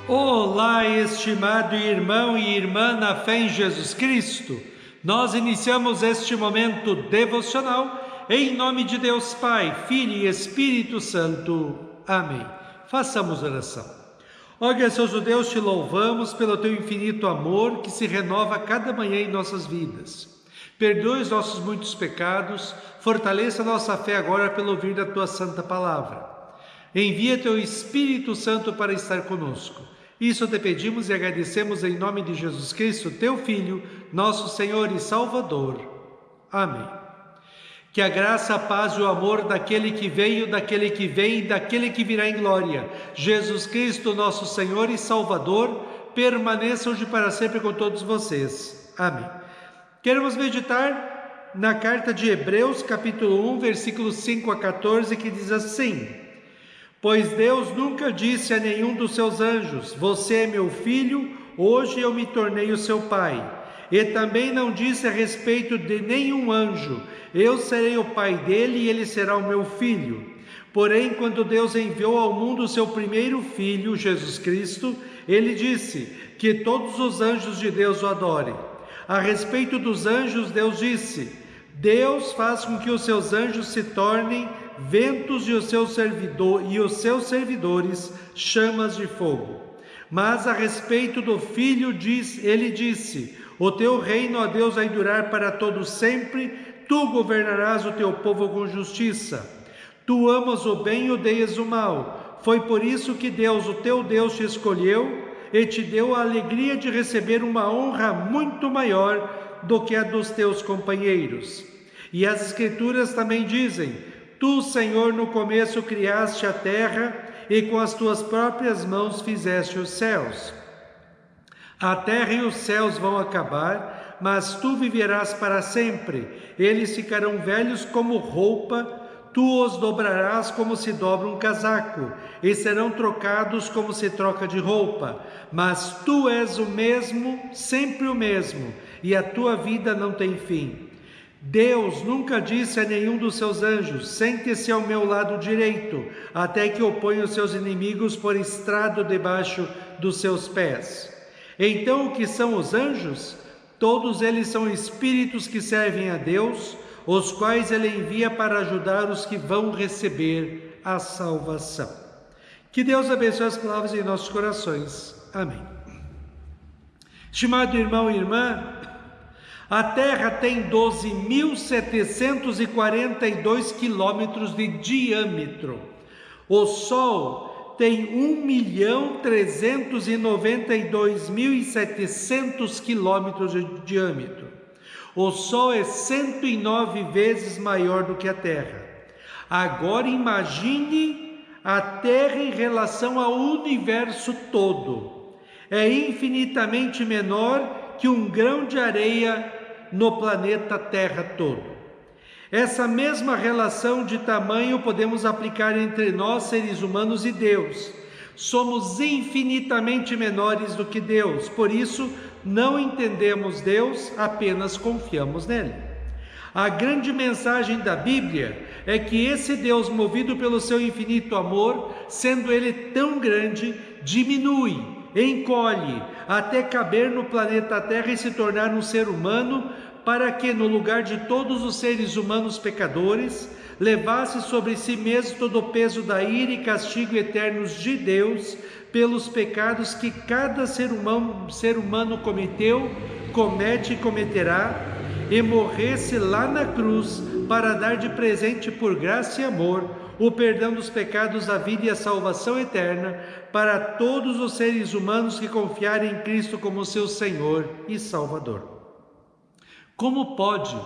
Olá, estimado irmão e irmã na fé em Jesus Cristo. Nós iniciamos este momento devocional em nome de Deus Pai, Filho e Espírito Santo. Amém. Façamos oração. Ó gracioso Deus, te louvamos pelo teu infinito amor que se renova a cada manhã em nossas vidas. Perdoe os nossos muitos pecados, fortaleça a nossa fé agora pelo ouvir da tua santa palavra. Envia teu Espírito Santo para estar conosco. Isso te pedimos e agradecemos em nome de Jesus Cristo, teu Filho, nosso Senhor e Salvador. Amém. Que a graça, a paz e o amor daquele que veio, daquele que vem e daquele que virá em glória, Jesus Cristo, nosso Senhor e Salvador, permaneça hoje para sempre com todos vocês. Amém. Queremos meditar na carta de Hebreus, capítulo 1, versículos 5 a 14, que diz assim: Pois Deus nunca disse a nenhum dos seus anjos, você é meu filho, hoje eu me tornei o seu pai. E também não disse a respeito de nenhum anjo, eu serei o pai dele e ele será o meu filho. Porém, quando Deus enviou ao mundo o seu primeiro filho, Jesus Cristo, ele disse que todos os anjos de Deus o adorem. A respeito dos anjos, Deus disse: Deus faz com que os seus anjos se tornem ventos e os seus servidores chamas de fogo. Mas a respeito do Filho, ele disse: O teu reino, ó Deus, vai durar para todo sempre, tu governarás o teu povo com justiça. Tu amas o bem e odeias o mal. Foi por isso que Deus, o teu Deus, te escolheu e te deu a alegria de receber uma honra muito maior do que a dos teus companheiros. E as Escrituras também dizem: Tu, Senhor, no começo criaste a terra e com as tuas próprias mãos fizeste os céus. A terra e os céus vão acabar, mas tu viverás para sempre. Eles ficarão velhos como roupa, tu os dobrarás como se dobra um casaco, e serão trocados como se troca de roupa. Mas tu és o mesmo, sempre o mesmo, e a tua vida não tem fim. Deus nunca disse a nenhum dos seus anjos: sente-se ao meu lado direito, até que eu ponha os seus inimigos por estrado debaixo dos seus pés. Então, o que são os anjos? Todos eles são espíritos que servem a Deus, os quais ele envia para ajudar os que vão receber a salvação. Que Deus abençoe as palavras em nossos corações. Amém. Estimado irmão e irmã, a Terra tem 12.742 quilômetros de diâmetro. O Sol tem 1.392.700 quilômetros de diâmetro. O Sol é 109 vezes maior do que a Terra. Agora imagine a Terra em relação ao universo todo. É infinitamente menor que um grão de areia no planeta Terra todo. Essa mesma relação de tamanho podemos aplicar entre nós, seres humanos, e Deus. Somos infinitamente menores do que Deus, por isso não entendemos Deus, apenas confiamos nele. A grande mensagem da Bíblia é que esse Deus, movido pelo seu infinito amor, sendo ele tão grande, diminui, encolhe, até caber no planeta Terra e se tornar um ser humano, para que, no lugar de todos os seres humanos pecadores, levasse sobre si mesmo todo o peso da ira e castigo eternos de Deus, pelos pecados que cada ser humano cometeu, comete e cometerá, e morresse lá na cruz, para dar de presente por graça e amor, o perdão dos pecados, a vida e a salvação eterna para todos os seres humanos que confiarem em Cristo como seu Senhor e Salvador. Como pode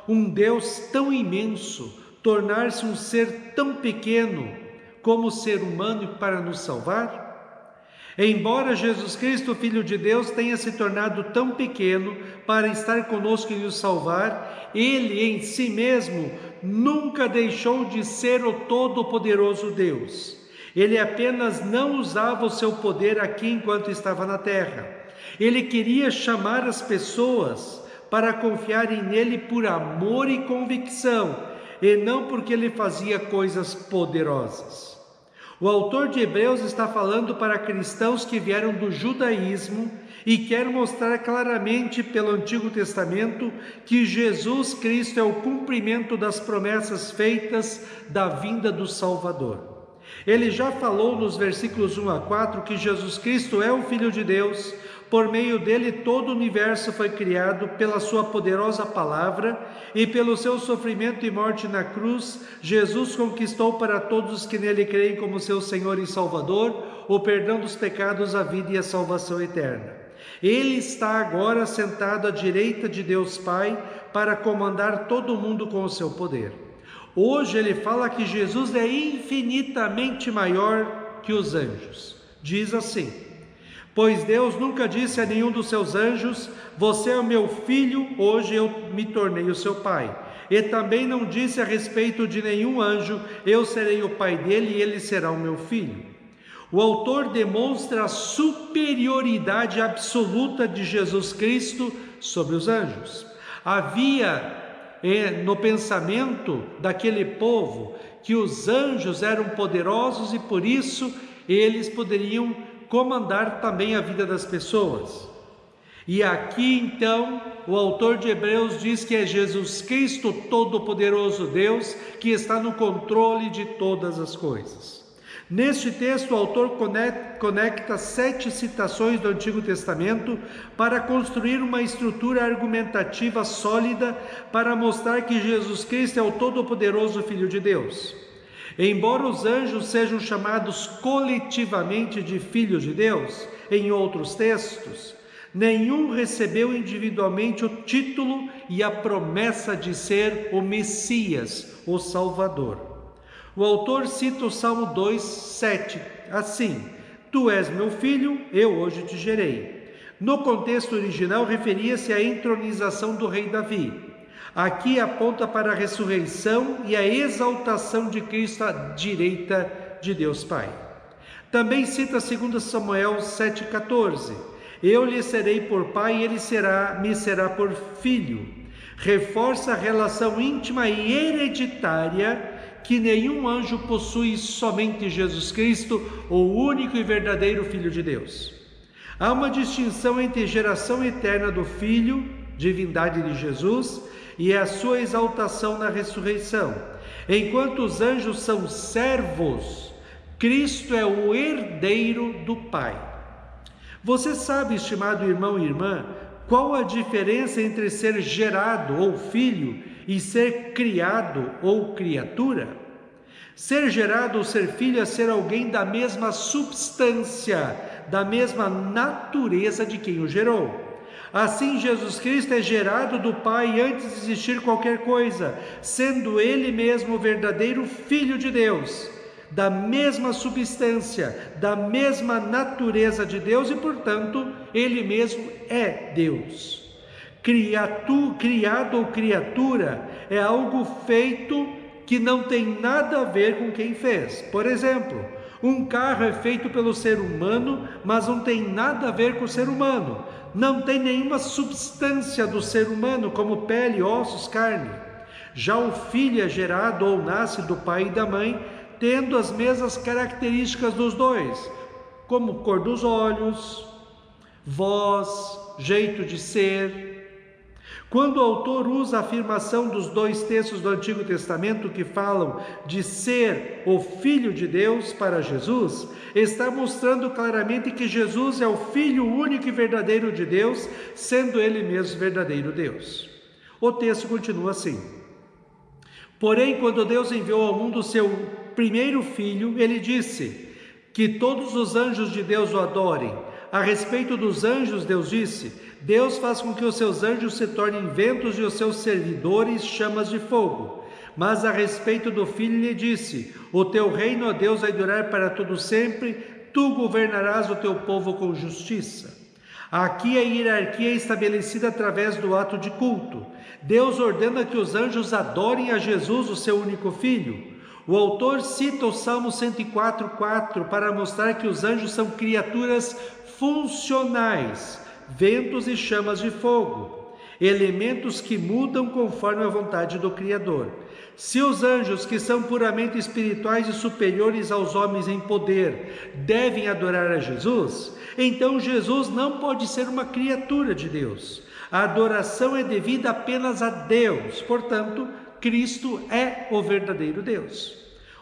um Deus tão imenso tornar-se um ser tão pequeno como ser humano para nos salvar? Embora Jesus Cristo, Filho de Deus, tenha se tornado tão pequeno para estar conosco e nos salvar, Ele em si mesmo nunca deixou de ser o Todo-Poderoso Deus. Ele apenas não usava o seu poder aqui enquanto estava na terra. Ele queria chamar as pessoas para confiarem nele por amor e convicção, e não porque ele fazia coisas poderosas. O autor de Hebreus está falando para cristãos que vieram do judaísmo e quer mostrar claramente pelo Antigo Testamento que Jesus Cristo é o cumprimento das promessas feitas da vinda do Salvador. Ele já falou nos versículos 1 a 4 que Jesus Cristo é o Filho de Deus, por meio dele todo o universo foi criado, pela sua poderosa palavra e pelo seu sofrimento e morte na cruz, Jesus conquistou para todos os que nele creem como seu Senhor e Salvador, o perdão dos pecados, a vida e a salvação eterna. Ele está agora sentado à direita de Deus Pai para comandar todo o mundo com o seu poder. Hoje ele fala que Jesus é infinitamente maior que os anjos. Diz assim: pois Deus nunca disse a nenhum dos seus anjos: você é o meu filho, hoje eu me tornei o seu pai. E também não disse a respeito de nenhum anjo: eu serei o pai dele e ele será o meu filho. O autor demonstra a superioridade absoluta de Jesus Cristo sobre os anjos. Havia no pensamento daquele povo que os anjos eram poderosos e por isso eles poderiam comandar também a vida das pessoas. E aqui então o autor de Hebreus diz que é Jesus Cristo, todo-poderoso Deus, que está no controle de todas as coisas. Neste texto o autor conecta 7 citações do Antigo Testamento para construir uma estrutura argumentativa sólida para mostrar que Jesus Cristo é o todo-poderoso Filho de Deus. Embora os anjos sejam chamados coletivamente de filhos de Deus, em outros textos, nenhum recebeu individualmente o título e a promessa de ser o Messias, o Salvador. O autor cita o Salmo 2:7, assim: tu és meu filho, eu hoje te gerei. No contexto original referia-se à entronização do rei Davi. Aqui aponta para a ressurreição e a exaltação de Cristo à direita de Deus Pai. Também cita 2 Samuel 7,14: eu lhe serei por pai e ele me será por filho. Reforça a relação íntima e hereditária que nenhum anjo possui, somente Jesus Cristo, o único e verdadeiro Filho de Deus. Há uma distinção entre geração eterna do Filho, divindade de Jesus, e a sua exaltação na ressurreição. Enquanto os anjos são servos, Cristo é o herdeiro do Pai. Você sabe, estimado irmão e irmã, qual a diferença entre ser gerado ou filho e ser criado ou criatura? Ser gerado ou ser filho é ser alguém da mesma substância, da mesma natureza de quem o gerou. Assim, Jesus Cristo é gerado do Pai antes de existir qualquer coisa, sendo Ele mesmo o verdadeiro Filho de Deus, da mesma substância, da mesma natureza de Deus e, portanto, Ele mesmo é Deus. Criado ou criatura é algo feito que não tem nada a ver com quem fez. Por exemplo, um carro é feito pelo ser humano, mas não tem nada a ver com o ser humano. Não tem nenhuma substância do ser humano, como pele, ossos, carne. Já o filho é gerado ou nasce do pai e da mãe, tendo as mesmas características dos dois, como cor dos olhos, voz, jeito de ser. Quando o autor usa a afirmação dos 2 textos do Antigo Testamento que falam de ser o Filho de Deus para Jesus, está mostrando claramente que Jesus é o Filho único e verdadeiro de Deus, sendo Ele mesmo verdadeiro Deus. O texto continua assim: porém, quando Deus enviou ao mundo o seu primeiro Filho, Ele disse que todos os anjos de Deus o adorem. A respeito dos anjos, Deus disse: Deus faz com que os seus anjos se tornem ventos e os seus servidores chamas de fogo. Mas a respeito do Filho, Ele disse: o teu reino, ó Deus, vai durar para todo sempre, tu governarás o teu povo com justiça. Aqui a hierarquia é estabelecida através do ato de culto. Deus ordena que os anjos adorem a Jesus, o seu único Filho. O autor cita o Salmo 104:4 para mostrar que os anjos são criaturas funcionais, ventos e chamas de fogo. elementos que mudam conforme a vontade do Criador. Se os anjos, que são puramente espirituais e superiores aos homens em poder, devem adorar a Jesus, então Jesus não pode ser uma criatura de Deus. A adoração é devida apenas a Deus, portanto, Cristo é o verdadeiro Deus.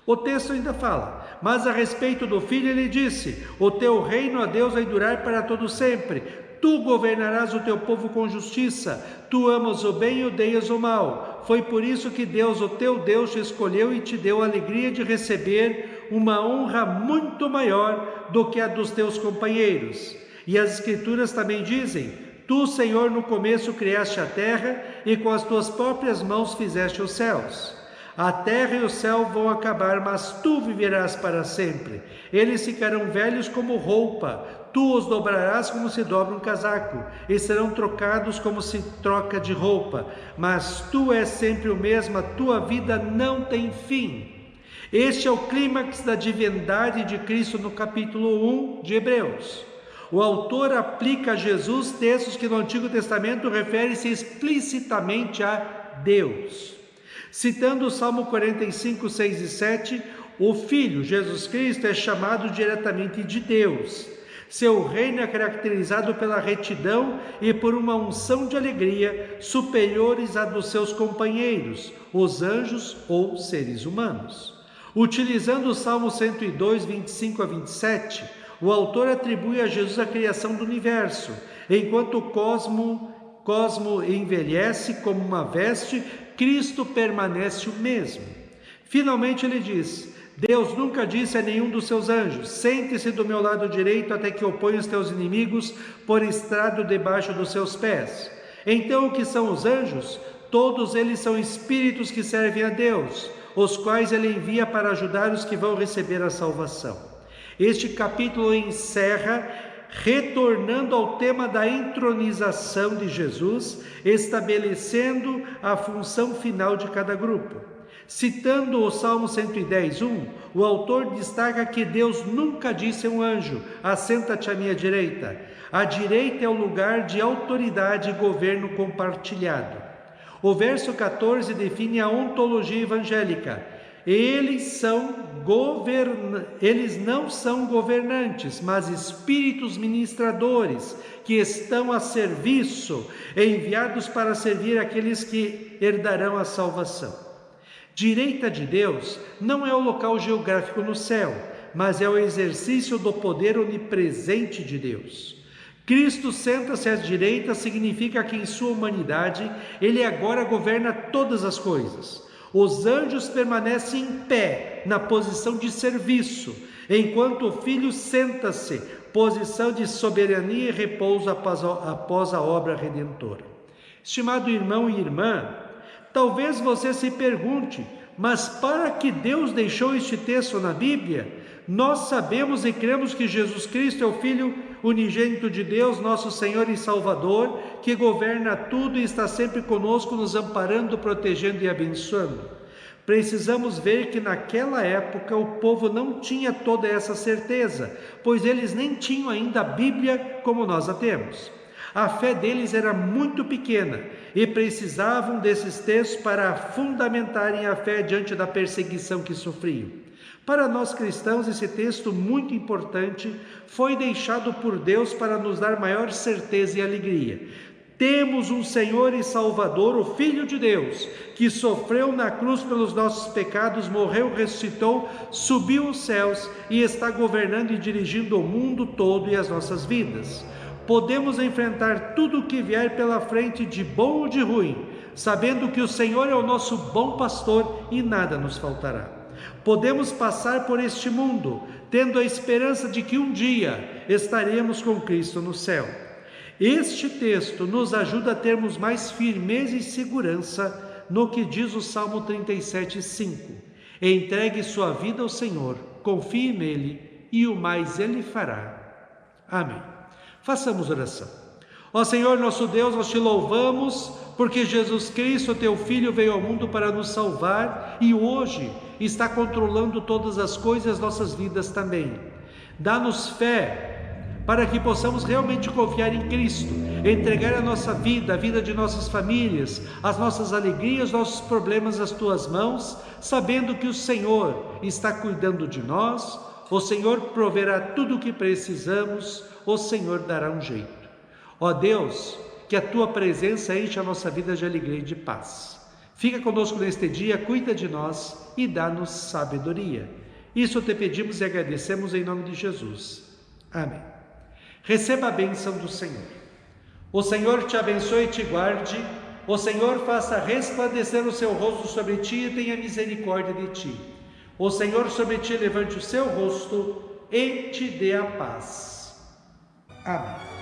O texto ainda fala: mas a respeito do Filho ele disse: o teu reino, ó Deus, vai durar para todo sempre. Tu governarás o teu povo com justiça. Tu amas o bem e odeias o mal. Foi por isso que Deus, o teu Deus, te escolheu e te deu a alegria de receber uma honra muito maior do que a dos teus companheiros. E as Escrituras também dizem: tu, Senhor, no começo criaste a terra e com as tuas próprias mãos fizeste os céus. A terra e o céu vão acabar, mas tu viverás para sempre. Eles ficarão velhos como roupa, tu os dobrarás como se dobra um casaco, e serão trocados como se troca de roupa. Mas tu és sempre o mesmo, a tua vida não tem fim. Este é o clímax da divindade de Cristo no capítulo 1 de Hebreus. O autor aplica a Jesus textos que no Antigo Testamento referem-se explicitamente a Deus. Citando o Salmo 45, 6 e 7, o Filho, Jesus Cristo, é chamado diretamente de Deus. Seu reino é caracterizado pela retidão e por uma unção de alegria superiores à dos seus companheiros, os anjos ou seres humanos. Utilizando o Salmo 102, 25 a 27, o autor atribui a Jesus a criação do universo, enquanto o cosmo envelhece como uma veste, Cristo permanece o mesmo. Finalmente ele diz: Deus nunca disse a nenhum dos seus anjos: sente-se do meu lado direito até que eu ponha os teus inimigos por estrado debaixo dos seus pés. Então o que são os anjos? Todos eles são espíritos que servem a Deus, os quais ele envia para ajudar os que vão receber a salvação. Este capítulo encerra retornando ao tema da entronização de Jesus, estabelecendo a função final de cada grupo. Citando o Salmo 110, 1, o autor destaca que Deus nunca disse a um anjo: assenta-te à minha direita. A direita é o lugar de autoridade e governo compartilhado. O verso 14 define a ontologia evangélica. Eles não são governantes, mas espíritos ministradores que estão a serviço, enviados para servir aqueles que herdarão a salvação. Direita de Deus não é o local geográfico no céu, mas é o exercício do poder onipresente de Deus. Cristo senta-se à direita significa que em sua humanidade ele agora governa todas as coisas. Os anjos permanecem em pé, na posição de serviço, enquanto o Filho senta-se, posição de soberania e repouso após a obra redentora. Estimado irmão e irmã, talvez você se pergunte: mas para que Deus deixou este texto na Bíblia? Nós sabemos e cremos que Jesus Cristo é o Filho unigênito de Deus, nosso Senhor e Salvador, que governa tudo e está sempre conosco, nos amparando, protegendo e abençoando. Precisamos ver que naquela época o povo não tinha toda essa certeza, pois eles nem tinham ainda a Bíblia como nós a temos. A fé deles era muito pequena e precisavam desses textos para fundamentarem a fé diante da perseguição que sofriam. Para nós cristãos, esse texto muito importante foi deixado por Deus para nos dar maior certeza e alegria. Temos um Senhor e Salvador, o Filho de Deus, que sofreu na cruz pelos nossos pecados, morreu, ressuscitou, subiu aos céus e está governando e dirigindo o mundo todo e as nossas vidas. Podemos enfrentar tudo o que vier pela frente, de bom ou de ruim, sabendo que o Senhor é o nosso bom pastor e nada nos faltará. Podemos passar por este mundo, tendo a esperança de que um dia estaremos com Cristo no céu. Este texto nos ajuda a termos mais firmeza e segurança no que diz o Salmo 37, 5. Entregue sua vida ao Senhor, confie nele e o mais ele fará. Amém. Façamos oração. Ó Senhor nosso Deus, nós te louvamos porque Jesus Cristo, teu Filho, veio ao mundo para nos salvar e hoje está controlando todas as coisas, nossas vidas também. Dá-nos fé para que possamos realmente confiar em Cristo entregar a nossa vida, a vida de nossas famílias, as nossas alegrias, nossos problemas às tuas mãos, sabendo que o Senhor está cuidando de nós, o Senhor proverá tudo o que precisamos, o Senhor dará um jeito. Ó Deus, que a tua presença enche a nossa vida de alegria e de paz. Fica conosco neste dia, cuida de nós e dá-nos sabedoria. Isso te pedimos e agradecemos em nome de Jesus. Amém. Receba a bênção do Senhor. O Senhor te abençoe e te guarde. O Senhor faça resplandecer o seu rosto sobre ti e tenha misericórdia de ti. O Senhor sobre ti levante o seu rosto e te dê a paz. Amém.